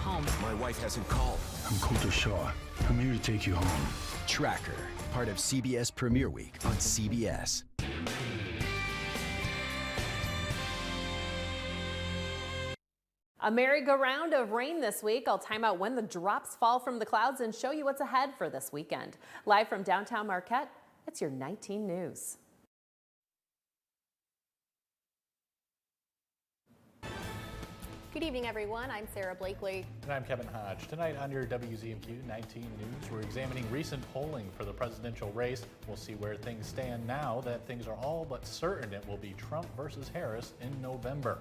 home. My wife hasn't called. I'm Kuntal Shaw. I'm here to take you home. Tracker, part of CBS Premiere Week on CBS. A merry-go-round of rain this week. I'll time out when the drops fall from the clouds and show you what's ahead for this weekend. Live from downtown Marquette, it's your 19 News. Good evening, everyone. I'm Sarah Blakely. And I'm Kevin Hodge. Tonight on your WZMQ 19 News, we're examining recent polling for the presidential race. We'll see where things stand now that things are all but certain it will be Trump versus Harris in November.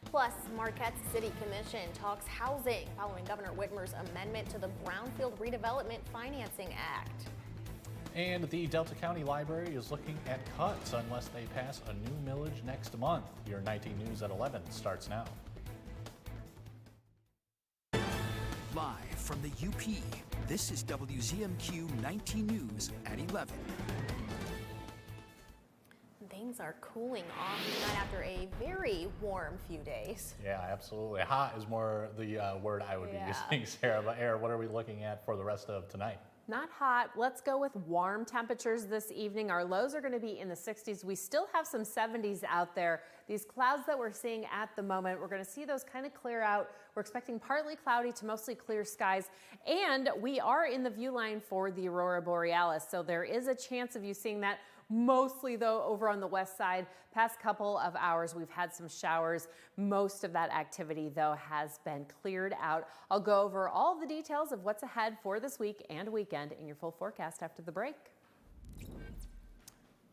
Plus, Marquette's City Commission talks housing following Governor Whitmer's amendment to the Brownfield Redevelopment Financing Act. And the Delta County Library is looking at cuts unless they pass a new millage next month. Your 19 News at 11 starts now. Live from the UP, this is WZMQ 19 News at 11. Things are cooling off tonight after a very warm few days. Yeah, absolutely. Hot is more the word I would be using, Sarah. But Aaron, what are we looking at for the rest of tonight? Not hot. Let's go with warm temperatures this evening. Our lows are going to be in the 60s. We still have some 70s out there. These clouds that we're seeing at the moment, we're going to see those kind of clear out. We're expecting partly cloudy to mostly clear skies. And we are in the view line for the Aurora Borealis. So there is a chance of you seeing that. Mostly, though, over on the west side. Past couple of hours, we've had some showers. Most of that activity, though, has been cleared out. I'll go over all the details of what's ahead for this week and weekend in your full forecast after the break.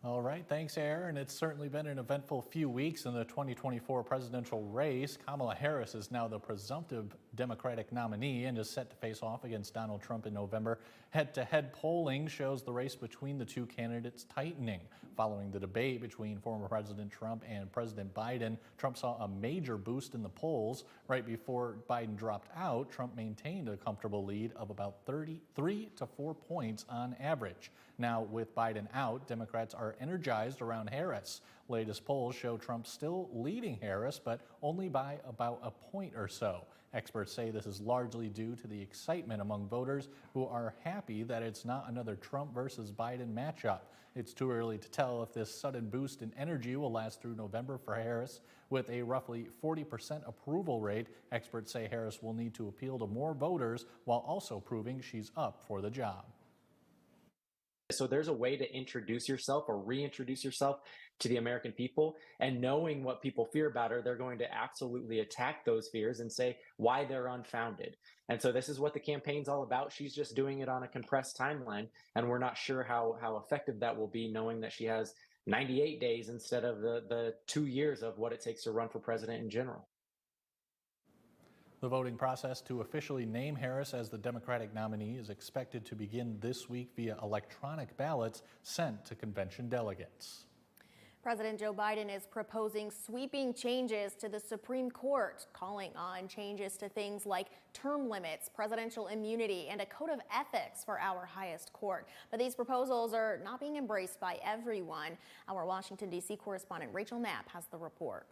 All right, thanks, Aaron. It's certainly been an eventful few weeks in the 2024 presidential race. Kamala Harris is now the presumptive Democratic nominee and is set to face off against Donald Trump in November. Head-to-head polling shows the race between the two candidates tightening. Following the debate between former President Trump and President Biden, Trump saw a major boost in the polls. Right before Biden dropped out, Trump maintained a comfortable lead of about 3 to 4 points on average. Now, with Biden out, Democrats are energized around Harris. Latest polls show Trump still leading Harris, but only by about a point or so. Experts say this is largely due to the excitement among voters who are happy that it's not another Trump versus Biden matchup. It's too early to tell if this sudden boost in energy will last through November for Harris. With a roughly 40% approval rate, experts say Harris will need to appeal to more voters while also proving she's up for the job. So there's a way to introduce yourself or reintroduce yourself to the American people, and knowing what people fear about her, they're going to absolutely attack those fears and say why they're unfounded. And so this is what the campaign's all about. She's just doing it on a compressed timeline, and we're not sure how effective that will be, knowing that she has 98 days instead of the 2 years of what it takes to run for president in general. The voting process to officially name Harris as the Democratic nominee is expected to begin this week via electronic ballots sent to convention delegates. President Joe Biden is proposing sweeping changes to the Supreme Court, calling on changes to things like term limits, presidential immunity, and a code of ethics for our highest court. But these proposals are not being embraced by everyone. Our Washington, D.C. correspondent Rachel Knapp has the report.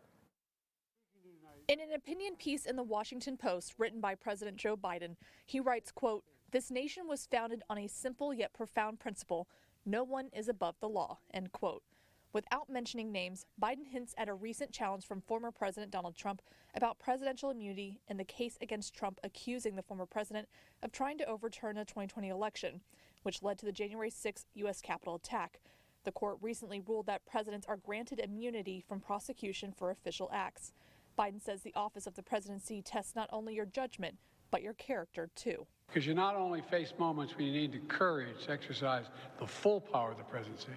In an opinion piece in the Washington Post written by President Joe Biden, he writes, quote, "This nation was founded on a simple yet profound principle. No one is above the law," end quote. Without mentioning names, Biden hints at a recent challenge from former President Donald Trump about presidential immunity in the case against Trump, accusing the former president of trying to overturn the 2020 election, which led to the January 6th U.S. Capitol attack. The court recently ruled that presidents are granted immunity from prosecution for official acts. Biden says the office of the presidency tests not only your judgment, but your character, too. Because you not only face moments when you need the courage to exercise the full power of the presidency,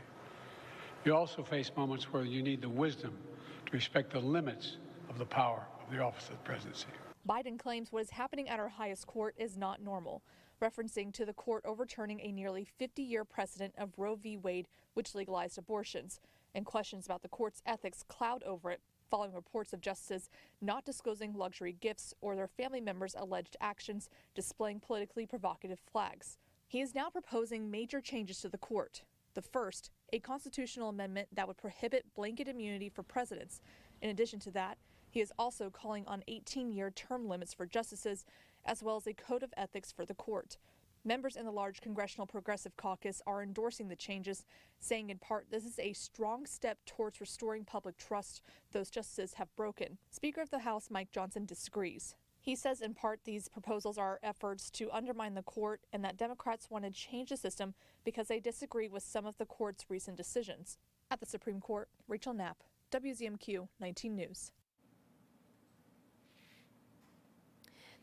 you also face moments where you need the wisdom to respect the limits of the power of the office of the presidency. Biden claims what is happening at our highest court is not normal, referencing to the court overturning a nearly 50-year precedent of Roe v. Wade, which legalized abortions, and questions about the court's ethics cloud over it, following reports of justices not disclosing luxury gifts or their family members' alleged actions displaying politically provocative flags. He is now proposing major changes to the court. The first, a constitutional amendment that would prohibit blanket immunity for presidents. In addition to that, He is also calling on 18-year term limits for justices, as well as a code of ethics for the court. Members in the large Congressional Progressive Caucus are endorsing the changes, saying in part this is a strong step towards restoring public trust those justices have broken. Speaker of the House Mike Johnson disagrees. He says in part these proposals are efforts to undermine the court and that Democrats want to change the system because they disagree with some of the court's recent decisions. At the Supreme Court, Rachel Knapp, WZMQ 19 News.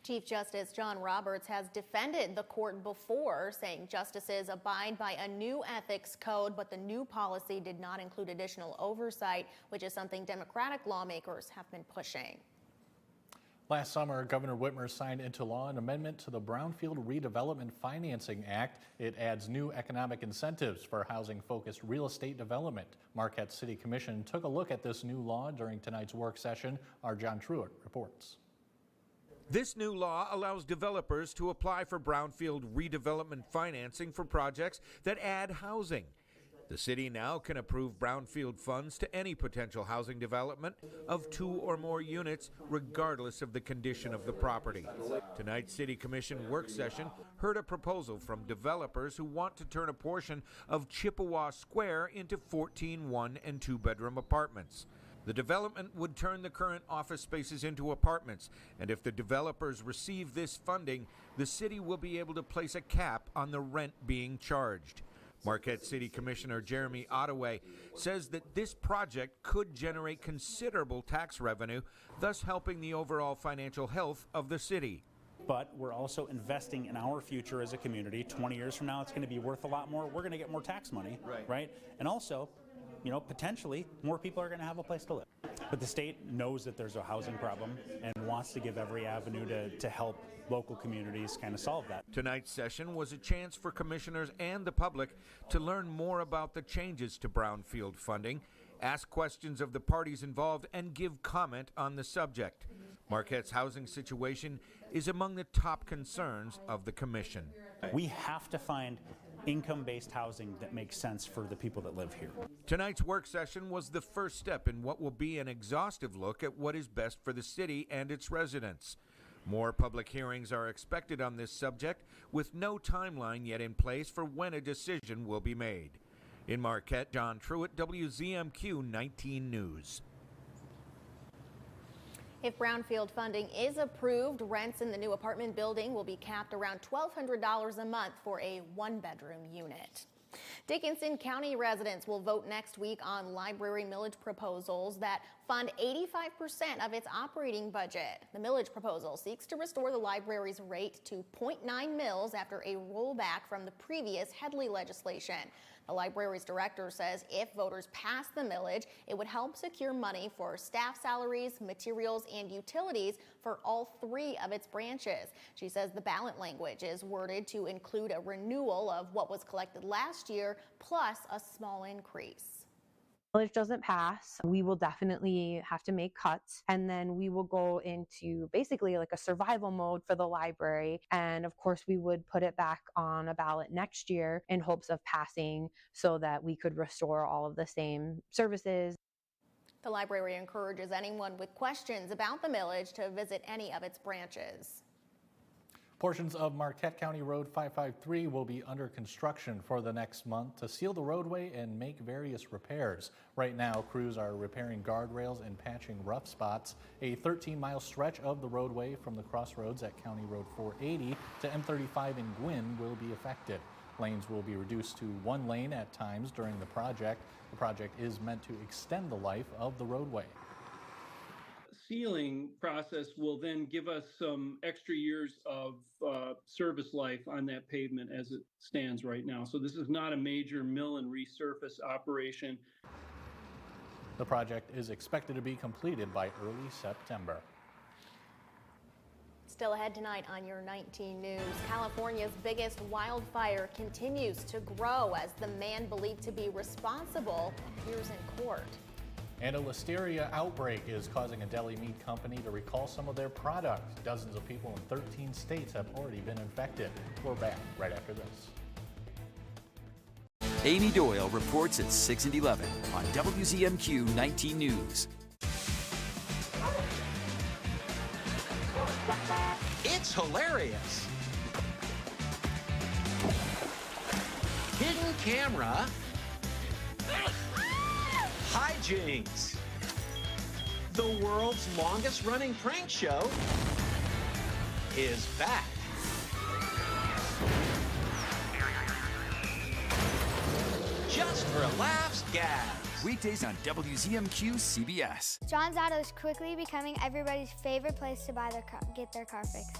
Chief Justice John Roberts has defended the court before, saying justices abide by a new ethics code, but the new policy did not include additional oversight, which is something Democratic lawmakers have been pushing. Last summer, Governor Whitmer signed into law an amendment to the Brownfield Redevelopment Financing Act. It adds new economic incentives for housing-focused real estate development. Marquette City Commission took a look at this new law during tonight's work session. Our John Truitt reports. This new law allows developers to apply for brownfield redevelopment financing for projects that add housing. The city now can approve brownfield funds to any potential housing development of 2 or more units, regardless of the condition of the property. Tonight's City Commission work session heard a proposal from developers who want to turn a portion of Chippewa Square into 14 one- and 2-bedroom apartments. The development would turn the current office spaces into apartments, and if the developers receive this funding, the city will be able to place a cap on the rent being charged. Marquette City Commissioner Jeremy Ottaway says that this project could generate considerable tax revenue, thus helping the overall financial health of the city. But we're also investing in our future as a community. 20 years from now, it's going to be worth a lot more. We're going to get more tax money, right? And also, potentially more people are going to have a place to live. But the state knows that there's a housing problem and wants to give every avenue to help local communities kind of solve that. Tonight's session was a chance for commissioners and the public to learn more about the changes to brownfield funding, ask questions of the parties involved, and give comment on the subject. Marquette's housing situation is among the top concerns of the commission. We have to find income-based housing that makes sense for the people that live here. Tonight's work session was the first step in what will be an exhaustive look at what is best for the city and its residents. More public hearings are expected on this subject, with no timeline yet in place for when a decision will be made. In Marquette, John Truitt, WZMQ 19 News. If brownfield funding is approved, rents in the new apartment building will be capped around $1,200 a month for a 1-bedroom unit. Dickinson County residents will vote next week on library millage proposals that fund 85% of its operating budget. The millage proposal seeks to restore the library's rate to 0.9 mils after a rollback from the previous Headley legislation. The library's director says if voters pass the millage, it would help secure money for staff salaries, materials, and utilities for all 3 of its branches. She says the ballot language is worded to include a renewal of what was collected last year, plus a small increase. Millage doesn't pass, we will definitely have to make cuts, and then we will go into basically like a survival mode for the library. And of course, we would put it back on a ballot next year in hopes of passing so that we could restore all of the same services. The library encourages anyone with questions about the millage to visit any of its branches. Portions of Marquette County Road 553 will be under construction for the next month to seal the roadway and make various repairs. Right now, crews are repairing guardrails and patching rough spots. A 13-mile stretch of the roadway from the crossroads at County Road 480 to M35 in Gwynn will be affected. Lanes will be reduced to 1 lane at times during the project. The project is meant to extend the life of the roadway. Sealing process will then give us some extra years of service life on that pavement as it stands right now. So this is not a major mill and resurface operation. The project is expected to be completed by early September. Still ahead tonight on your 19 News, California's biggest wildfire continues to grow as the man believed to be responsible appears in court. And a listeria outbreak is causing a deli meat company to recall some of their products. Dozens of people in 13 states have already been infected. We're back right after this. Amy Doyle reports at 6 and 11 on WZMQ 19 News. hilarious. Hidden camera. Hijinks. The world's longest running prank show is back. Just for laughs, gas. Weekdays on WZMQ CBS. John's Auto is quickly becoming everybody's favorite place to buy get their car fixed.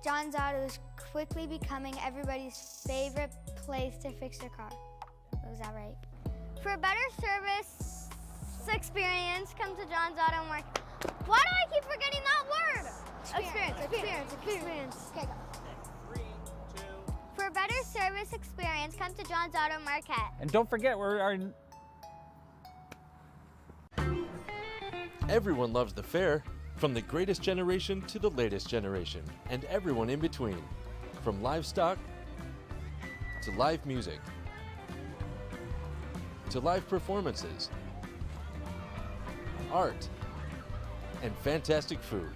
John's Auto is quickly becoming everybody's favorite place to fix their car. Was that right? For a better service experience, come to John's Auto Market. Why do I keep forgetting that word? Experience. Okay, go. For a better service experience, come to John's Auto Market. And don't forget, Everyone loves the fair, from the greatest generation to the latest generation, and everyone in between. From livestock to live music to live performances, art, and fantastic food.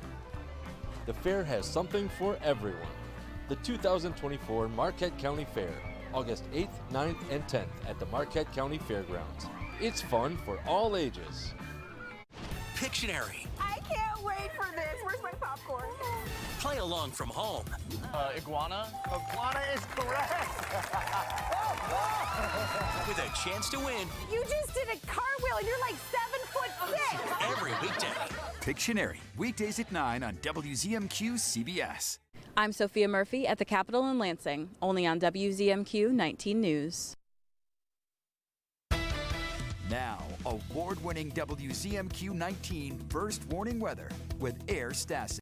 The fair has something for everyone. The 2024 Marquette County Fair, August 8th, 9th, and 10th at the Marquette County Fairgrounds. It's fun for all ages. Pictionary. I can't wait for this. Where's my popcorn? Play along from home. iguana? Iguana is correct. With a chance to win You just did a cartwheel and you're like 7'6". every weekday. Pictionary, weekdays at 9 on WZMQ CBS. I'm Sophia Murphy at the Capitol in Lansing, only on WZMQ 19 News. Now, award-winning WZMQ 19 first warning weather with Air Stasic.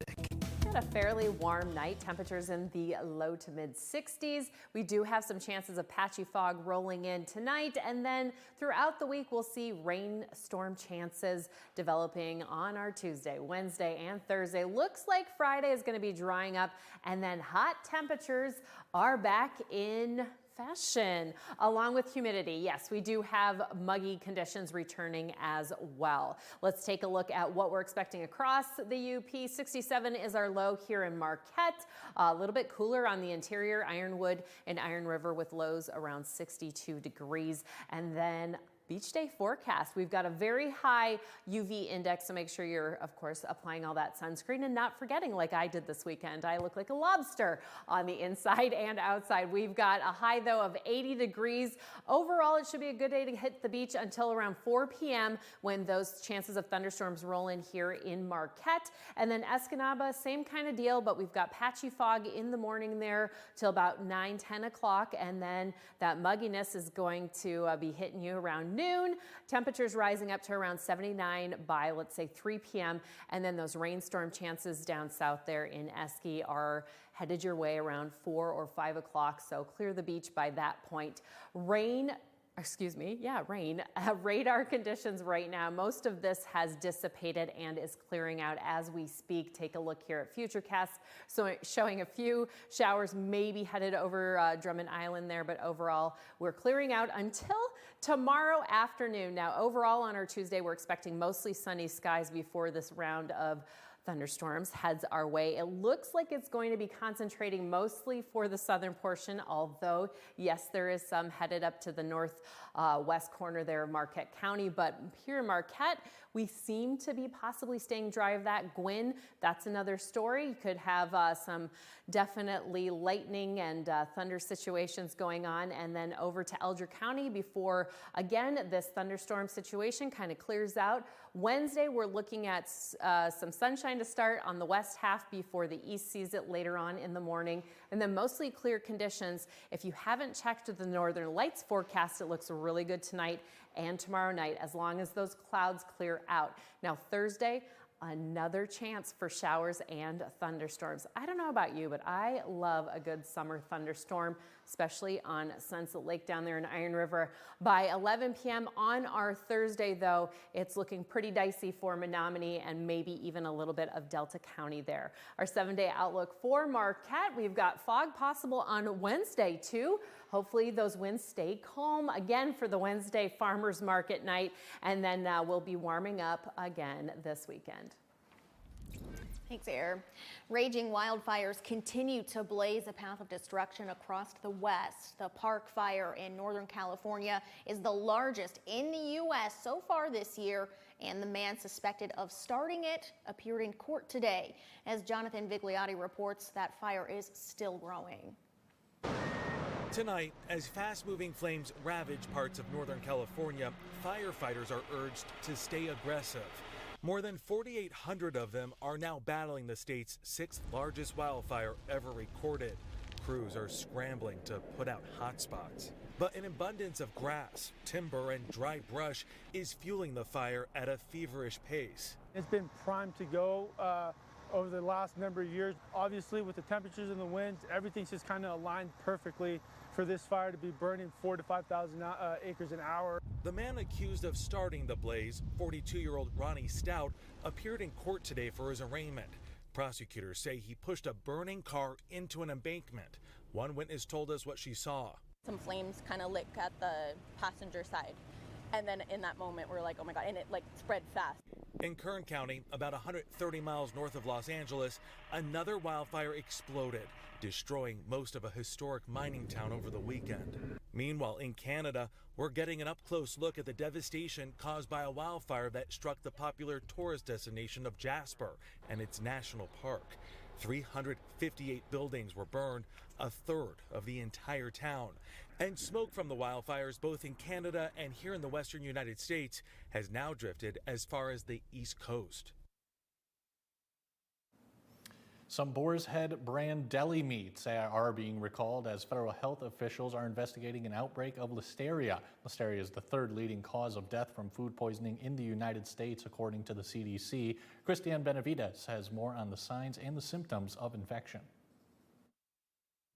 A fairly warm night, temperatures in the low to mid 60s. We do have some chances of patchy fog rolling in tonight, and then throughout the week we'll see rainstorm chances developing on our Tuesday, Wednesday, and Thursday. Looks like Friday is going to be drying up, and then hot temperatures are back in fashion, along with humidity. Yes, we do have muggy conditions returning as well. Let's take a look at what we're expecting across the UP. 67 is our low here in Marquette. A little bit cooler on the interior, Ironwood and Iron River with lows around 62 degrees. And then beach day forecast. We've got a very high UV index, so make sure you're, of course, applying all that sunscreen and not forgetting, like I did this weekend. I look like a lobster on the inside and outside. We've got a high, though, of 80 degrees. Overall, it should be a good day to hit the beach until around 4 p.m. when those chances of thunderstorms roll in here in Marquette. And then Escanaba, same kind of deal, but we've got patchy fog in the morning there till about 9, 10 o'clock. And then that mugginess is going to be hitting you around noon. Temperatures rising up to around 79 by, let's say, 3 p.m. And then those rainstorm chances down south there in Esky are headed your way around 4 or 5 o'clock. So clear the beach by that point. Rain. Radar conditions right now. Most of this has dissipated and is clearing out as we speak. Take a look here at Futurecast. So showing a few showers maybe headed over Drummond Island there, but overall we're clearing out until tomorrow afternoon. Now overall on our Tuesday, we're expecting mostly sunny skies before this round of thunderstorms heads our way. It looks like it's going to be concentrating mostly for the southern portion, although yes, there is some headed up to the northwest corner there of Marquette County, but here in Marquette, we seem to be possibly staying dry of that. Gwynn, that's another story. You could have some definitely lightning and thunder situations going on, and then over to Elder County before, again, this thunderstorm situation kind of clears out. Wednesday, we're looking at some sunshine to start on the west half before the east sees it later on in the morning, and then mostly clear conditions. If you haven't checked the Northern Lights forecast, it looks really good tonight and tomorrow night as long as those clouds clear out. Now Thursday, another chance for showers and thunderstorms. I don't know about you, but I love a good summer thunderstorm, especially on Sunset Lake down there in Iron River. By 11 p.m. on our Thursday, though, it's looking pretty dicey for Menominee and maybe even a little bit of Delta County there. Our 7-day outlook for Marquette, we've got fog possible on Wednesday, too. Hopefully those winds stay calm again for the Wednesday farmers market night, and then we'll be warming up again this weekend. Thanks, Air. Raging wildfires continue to blaze a path of destruction across the West. The Park Fire in Northern California is the largest in the U.S. so far this year, and the man suspected of starting it appeared in court today. As Jonathan Vigliotti reports, that fire is still growing. Tonight, as fast-moving flames ravage parts of Northern California, firefighters are urged to stay aggressive. More than 4,800 of them are now battling the state's 6th largest wildfire ever recorded. Crews are scrambling to put out hot spots. But an abundance of grass, timber, and dry brush is fueling the fire at a feverish pace. It's been primed to go over the last number of years. Obviously, with the temperatures and the winds, everything's just kind of aligned perfectly for this fire to be burning 4,000 to 5,000 acres an hour. The man accused of starting the blaze, 42-year-old Ronnie Stout, appeared in court today for his arraignment. Prosecutors say he pushed a burning car into an embankment. One witness told us what she saw. Some flames kind of lick at the passenger side. And then in that moment, we're like, oh my God, and it like spread fast. In Kern County, about 130 miles north of Los Angeles, another wildfire exploded, destroying most of a historic mining town over the weekend. Meanwhile, in Canada, we're getting an up-close look at the devastation caused by a wildfire that struck the popular tourist destination of Jasper and its national park. 358 buildings were burned, a third of the entire town. And smoke from the wildfires, both in Canada and here in the western United States, has now drifted as far as the East Coast. Some Boar's Head brand deli meats are being recalled as federal health officials are investigating an outbreak of listeria. Listeria is the third leading cause of death from food poisoning in the United States, according to the CDC. Christiane Benavides has more on the signs and the symptoms of infection.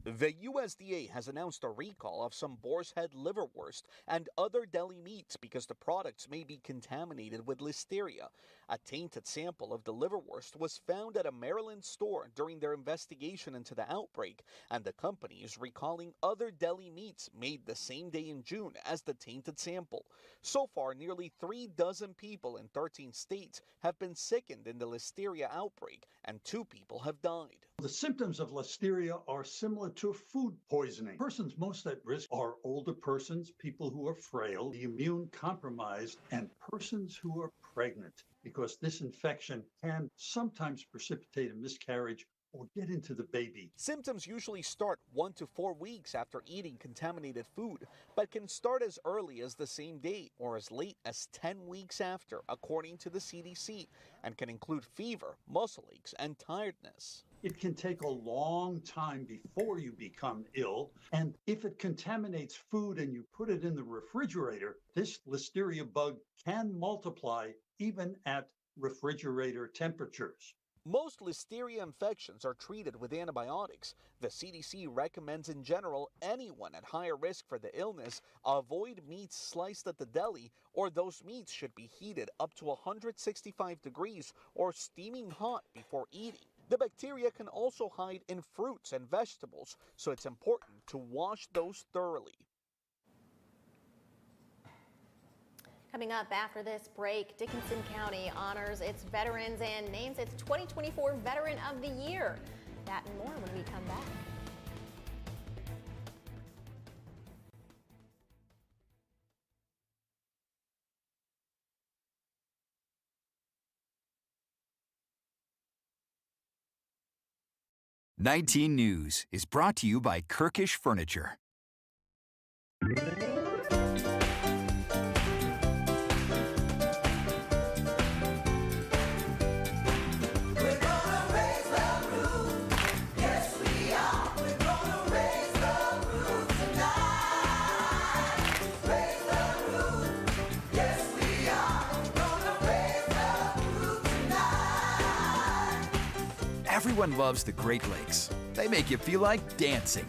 The USDA has announced a recall of some Boar's Head liverwurst and other deli meats because the products may be contaminated with listeria. A tainted sample of the liverwurst was found at a Maryland store during their investigation into the outbreak, and the company is recalling other deli meats made the same day in June as the tainted sample. So far, nearly 36 people in 13 states have been sickened in the listeria outbreak, and 2 people have died. The symptoms of listeria are similar to food poisoning. Persons most at risk are older persons, people who are frail, the immune compromised, and persons who are pregnant, because this infection can sometimes precipitate a miscarriage or get into the baby. Symptoms usually start 1 to 4 weeks after eating contaminated food, but can start as early as the same day or as late as 10 weeks after, according to the CDC, and can include fever, muscle aches, and tiredness. It can take a long time before you become ill, and if it contaminates food and you put it in the refrigerator, this listeria bug can multiply even at refrigerator temperatures. Most listeria infections are treated with antibiotics. The CDC recommends in general anyone at higher risk for the illness avoid meats sliced at the deli, or those meats should be heated up to 165 degrees or steaming hot before eating. The bacteria can also hide in fruits and vegetables, so it's important to wash those thoroughly. Coming up after this break, Dickinson County honors its veterans and names its 2024 Veteran of the Year. That and more when we come back. "19 News" is brought to you by Kirkish Furniture. Everyone loves the Great Lakes. They make you feel like dancing.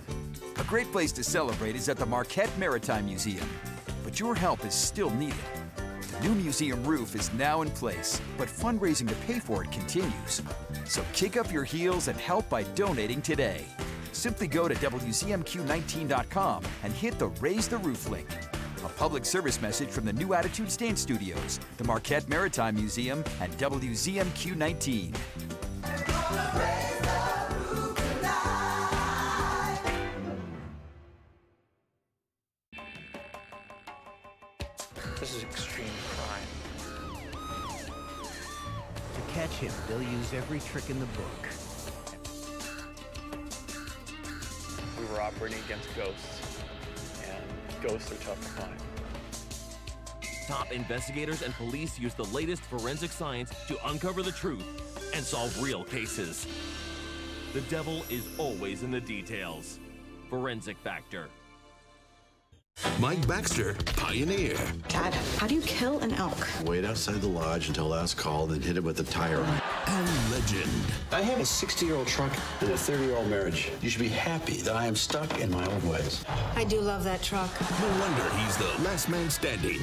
A great place to celebrate is at the Marquette Maritime Museum. But your help is still needed. The new museum roof is now in place, but fundraising to pay for it continues. So kick up your heels and help by donating today. Simply go to WZMQ19.com and hit the Raise the Roof link. A public service message from the New Attitude Stand Studios, the Marquette Maritime Museum, and WZMQ 19. This is extreme crime. To catch him, they'll use every trick in the book. We were operating against ghosts, and ghosts are tough to find. Top investigators and police use the latest forensic science to uncover the truth and solve real cases. The devil is always in the details. Forensic Factor. Mike Baxter, Pioneer. Dad, how do you kill an elk? Wait outside the lodge until last call, then hit it with a tire iron. And Legend. I have a 60-year-old truck and a 30-year-old marriage. You should be happy that I am stuck in my old ways. I do love that truck. No wonder he's the last man standing.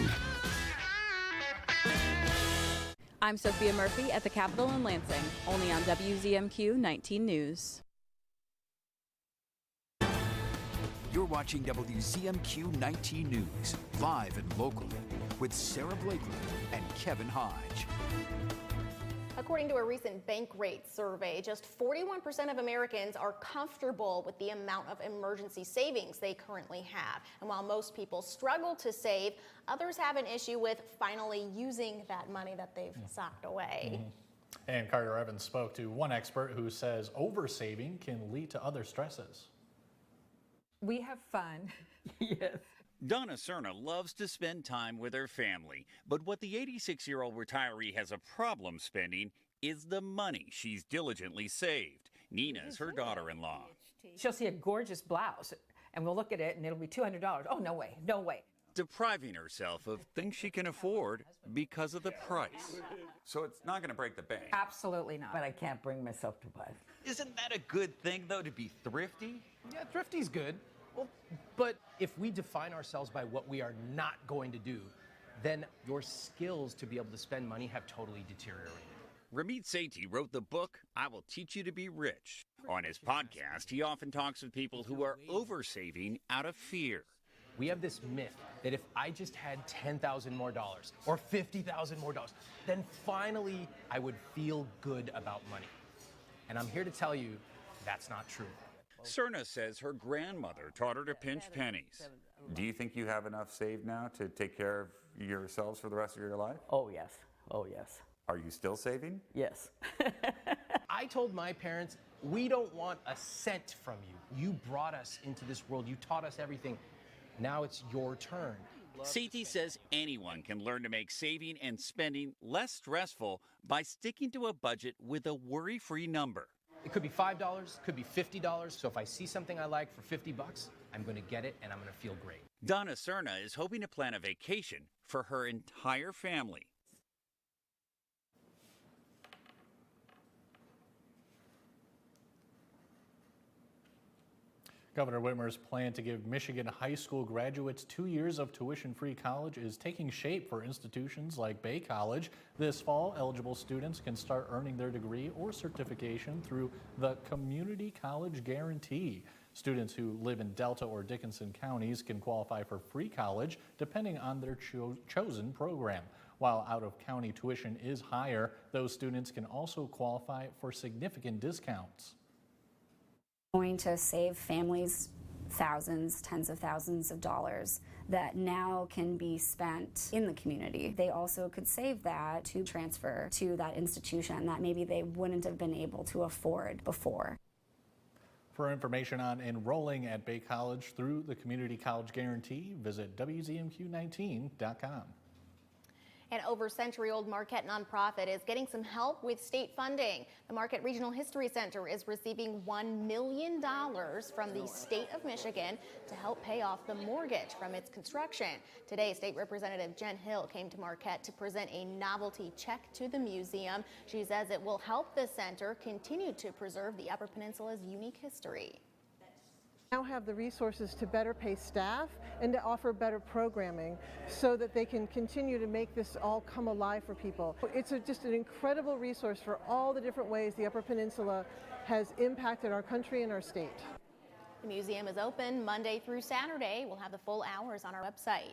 I'm Sophia Murphy at the Capitol in Lansing, only on WZMQ 19 News. You're watching WZMQ 19 News, live and local, with Sarah Blakely and Kevin Hodge. According to a recent bank rate survey, just 41% of Americans are comfortable with the amount of emergency savings they currently have. And while most people struggle to save, others have an issue with finally using that money that they've socked away. And Carter Evans spoke to one expert who says oversaving can lead to other stresses. We have fun. Yes. Donna Cerna loves to spend time with her family, but what the 86-year-old retiree has a problem spending is the money she's diligently saved. Nina is her daughter-in-law. She'll see a gorgeous blouse, and we'll look at it, and it'll be $200. Oh, no way, no way. Depriving herself of things she can afford because of the price. So it's not going to break the bank? Absolutely not. But I can't bring myself to buy it. Isn't that a good thing, though, to be thrifty? Yeah, thrifty's good. Well, but if we define ourselves by what we are not going to do, then your skills to be able to spend money have totally deteriorated. Ramit Sethi wrote the book, I Will Teach You to Be Rich. On his podcast, he often talks with people who are oversaving out of fear. We have this myth that if I just had $10,000 more or $50,000 more, then finally I would feel good about money. And I'm here to tell you that's not true. Cerna says her grandmother taught her to pinch pennies. Do you think you have enough saved now to take care of yourselves for the rest of your life? Oh, yes. Oh, yes. Are you still saving? Yes. I told my parents, we don't want a cent from you. You brought us into this world. You taught us everything. Now it's your turn. Sethi says anyone can learn to make saving and spending less stressful by sticking to a budget with a worry-free number. It could be $5, could be $50. So if I see something I like for $50, I'm going to get it and I'm going to feel great. Donna Cerna is hoping to plan a vacation for her entire family. Governor Whitmer's plan to give Michigan high school graduates 2 years of tuition-free college is taking shape for institutions like Bay College. This fall, eligible students can start earning their degree or certification through the Community College Guarantee. Students who live in Delta or Dickinson counties can qualify for free college depending on their chosen program. While out-of-county tuition is higher, those students can also qualify for significant discounts. Going to save families thousands, tens of thousands of dollars that now can be spent in the community. They also could save that to transfer to that institution that maybe they wouldn't have been able to afford before. For information on enrolling at Bay College through the Community College Guarantee, visit WZMQ19.com. An over-century-old Marquette nonprofit is getting some help with state funding. The Marquette Regional History Center is receiving $1 million from the state of Michigan to help pay off the mortgage from its construction. Today, State Representative Jen Hill came to Marquette to present a novelty check to the museum. She says it will help the center continue to preserve the Upper Peninsula's unique history. Now have the resources to better pay staff and to offer better programming so that they can continue to make this all come alive for people. It's just an incredible resource for all the different ways the Upper Peninsula has impacted our country and our state. The museum is open Monday through Saturday. We'll have the full hours on our website.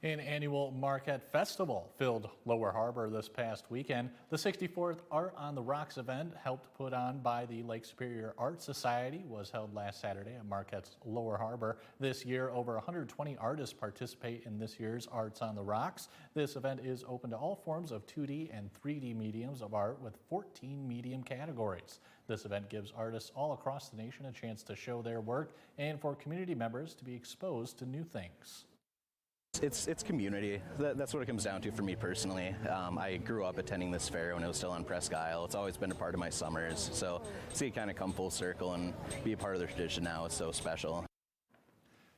An annual Marquette Festival filled Lower Harbor this past weekend. The 64th Art on the Rocks event, helped put on by the Lake Superior Art Society, was held last Saturday at Marquette's Lower Harbor. This year, over 120 artists participate in this year's Arts on the Rocks. This event is open to all forms of 2D and 3D mediums of art with 14 medium categories. This event gives artists all across the nation a chance to show their work and for community members to be exposed to new things. It's community. That's what it comes down to for me personally. I grew up attending this fair when it was still on Presque Isle. It's always been a part of my summers. So see it kind of come full circle and be a part of the tradition now is so special.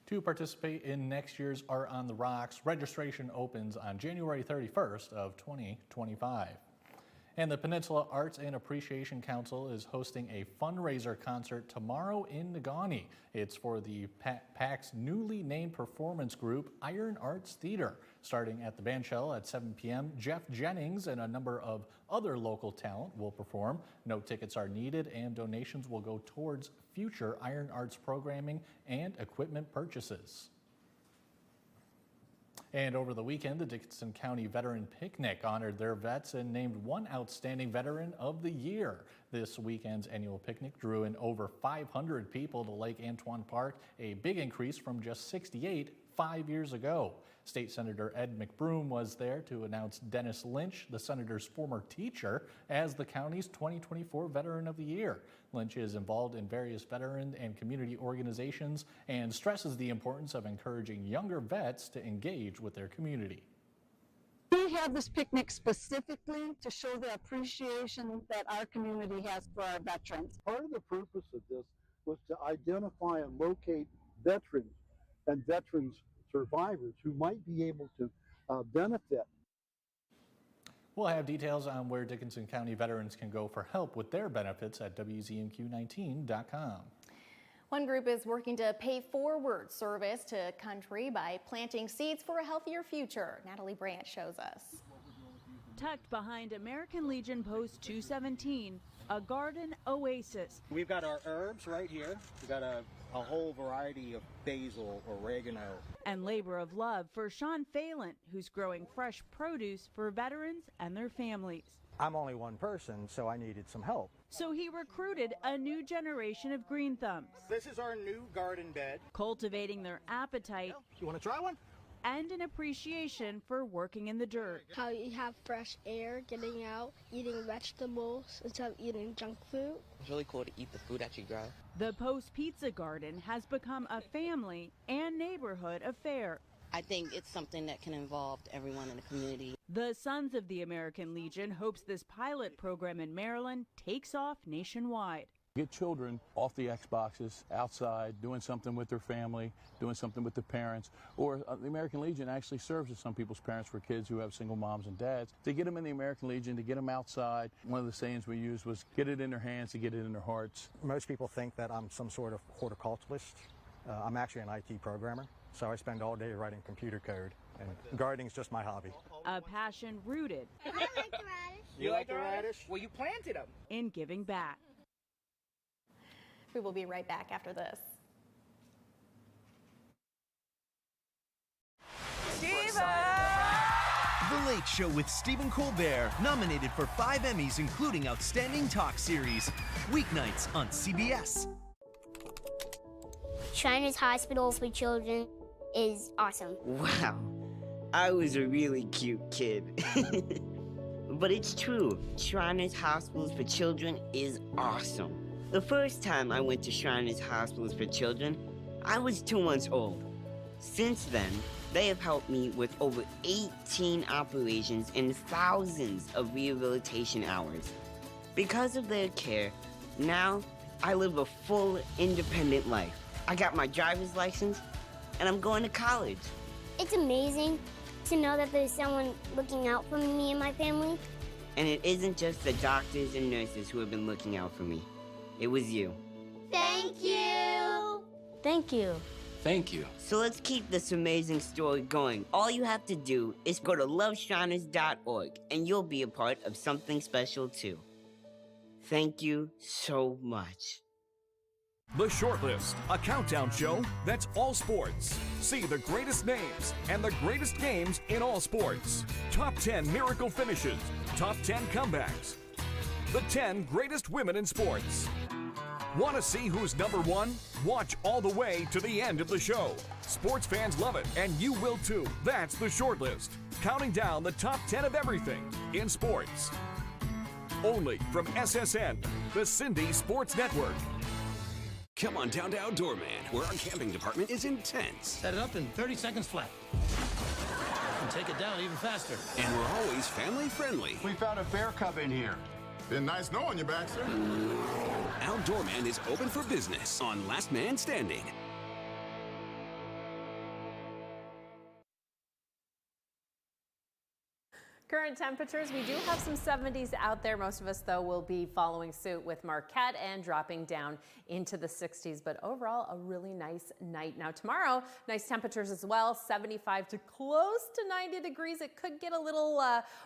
To participate in next year's Art on the Rocks, registration opens on January 31st of 2025. And the Peninsula Arts and Appreciation Council is hosting a fundraiser concert tomorrow in Negaunee. It's for the PAC's newly named performance group, Iron Arts Theater. Starting at the Bandshell at 7 p.m., Jeff Jennings and a number of other local talent will perform. No tickets are needed and donations will go towards future Iron Arts programming and equipment purchases. And over the weekend, the Dickinson County Veteran Picnic honored their vets and named one outstanding veteran of the year. This weekend's annual picnic drew in over 500 people to Lake Antoine Park, a big increase from just 68 5 years ago. State Senator Ed McBroom was there to announce Dennis Lynch, the senator's former teacher, as the county's 2024 Veteran of the Year. Lynch is involved in various veteran and community organizations and stresses the importance of encouraging younger vets to engage with their community. We have this picnic specifically to show the appreciation that our community has for our veterans. Part of the purpose of this was to identify and locate veterans and veterans survivors who might be able to benefit. We'll have details on where Dickinson County veterans can go for help with their benefits at WZMQ19.com. One group is working to pay forward service to country by planting seeds for a healthier future. Natalie Brandt shows us. Tucked behind American Legion Post 217, a garden oasis. We've got our herbs right here. We've got a whole variety of basil, oregano. And labor of love for Sean Phelan, who's growing fresh produce for veterans and their families. I'm only one person, so I needed some help. So he recruited a new generation of green thumbs. This is our new garden bed. Cultivating their appetite. You want to try one? And an appreciation for working in the dirt. How you have fresh air, getting out, eating vegetables instead of eating junk food. It's really cool to eat the food that you grow. The Post Pizza Garden has become a family and neighborhood affair. I think it's something that can involve everyone in the community. The Sons of the American Legion hopes this pilot program in Maryland takes off nationwide. Get children off the Xboxes, outside, doing something with their family, doing something with their parents. Or the American Legion actually serves as some people's parents for kids who have single moms and dads. To get them in the American Legion, to get them outside, one of the sayings we used was get it in their hands to get it in their hearts. Most people think that I'm some sort of horticulturalist. I'm actually an IT programmer, so I spend all day writing computer code, and gardening's just my hobby. A passion rooted. I like the radish. You like the radish? Well, you planted them. In giving back. We will be right back after this. The Late Show with Stephen Colbert, nominated for 5 Emmys, including Outstanding Talk Series. Weeknights on CBS. Shriners Hospitals for Children is awesome. Wow, I was a really cute kid. But it's true, Shriners Hospitals for Children is awesome. The first time I went to Shriners Hospitals for Children, I was 2 months old. Since then, they have helped me with over 18 operations and thousands of rehabilitation hours. Because of their care, now I live a full, independent life. I got my driver's license, and I'm going to college. It's amazing to know that there's someone looking out for me and my family. And it isn't just the doctors and nurses who have been looking out for me. It was you. Thank you. Thank you. Thank you. So let's keep this amazing story going. All you have to do is go to loveshriners.org and you'll be a part of something special too. Thank you so much. The Shortlist, a countdown show that's all sports. See the greatest names and the greatest games in all sports. Top 10 miracle finishes, top 10 comebacks, the 10 greatest women in sports. Want to see who's number one? Watch all the way to the end of the show. Sports fans love it, and you will too. That's The Shortlist, counting down the top 10 of everything in sports. Only from SSN, the Cindy Sports Network. Come on down to Outdoor Man, where our camping department is intense. Set it up in 30 seconds flat. And take it down even faster. And we're always family friendly. We found a bear cub in here. Been nice knowing you, Baxter. Outdoor Man is open for business on Last Man Standing. Current temperatures, we do have some 70s out there. Most of us, though, will be following suit with Marquette and dropping down into the 60s. But overall, a really nice night. Now, tomorrow, nice temperatures as well, 75 to close to 90 degrees. It could get a little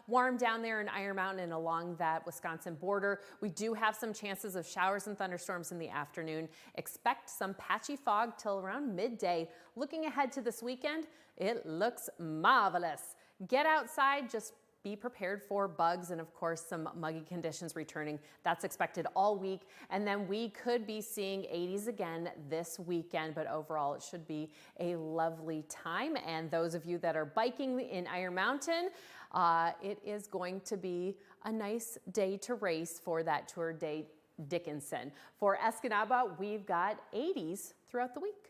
warm down there in Iron Mountain and along that Wisconsin border. We do have some chances of showers and thunderstorms in the afternoon. Expect some patchy fog till around midday. Looking ahead to this weekend, it looks marvelous. Get outside, just be prepared for bugs and, of course, some muggy conditions returning. That's expected all week. And then we could be seeing 80s again this weekend. But overall, it should be a lovely time. And those of you that are biking in Iron Mountain, it is going to be a nice day to race for that Tour de Dickinson. For Escanaba, we've got 80s throughout the week.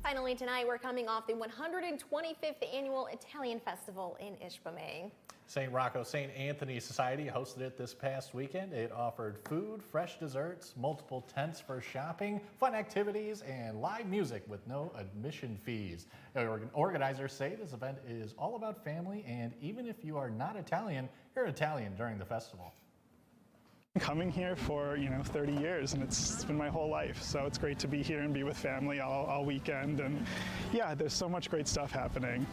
Finally tonight, we're coming off the 125th Annual Italian Festival in Ishpeming. St. Rocco St. Anthony Society hosted it this past weekend. It offered food, fresh desserts, multiple tents for shopping, fun activities, and live music with no admission fees. Organizers say this event is all about family, and even if you are not Italian, you're Italian during the festival. Coming here for 30 years, and it's been my whole life, so it's great to be here and be with family all weekend. And yeah, there's so much great stuff happening.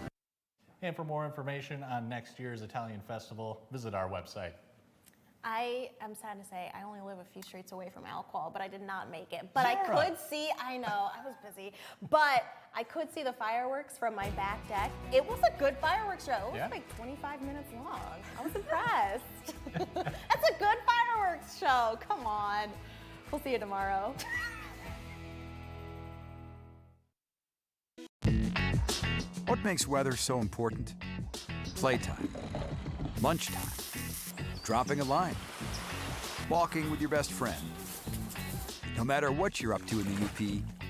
And for more information on next year's Italian Festival, visit our website. I am sad to say I only live a few streets away from Alcohol, but I did not make it. But I could see, I know, I was busy, but I could see the fireworks from my back deck. It was a good fireworks show. It was like 25 minutes long. I was impressed. That's a good fireworks show. Come on. We'll see you tomorrow. What makes weather so important? Playtime, lunchtime, dropping a line, walking with your best friend. No matter what you're up to in the UP,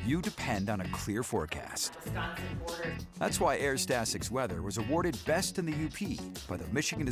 you depend on a clear forecast. That's why Air Static's weather was awarded Best in the UP by the Michigan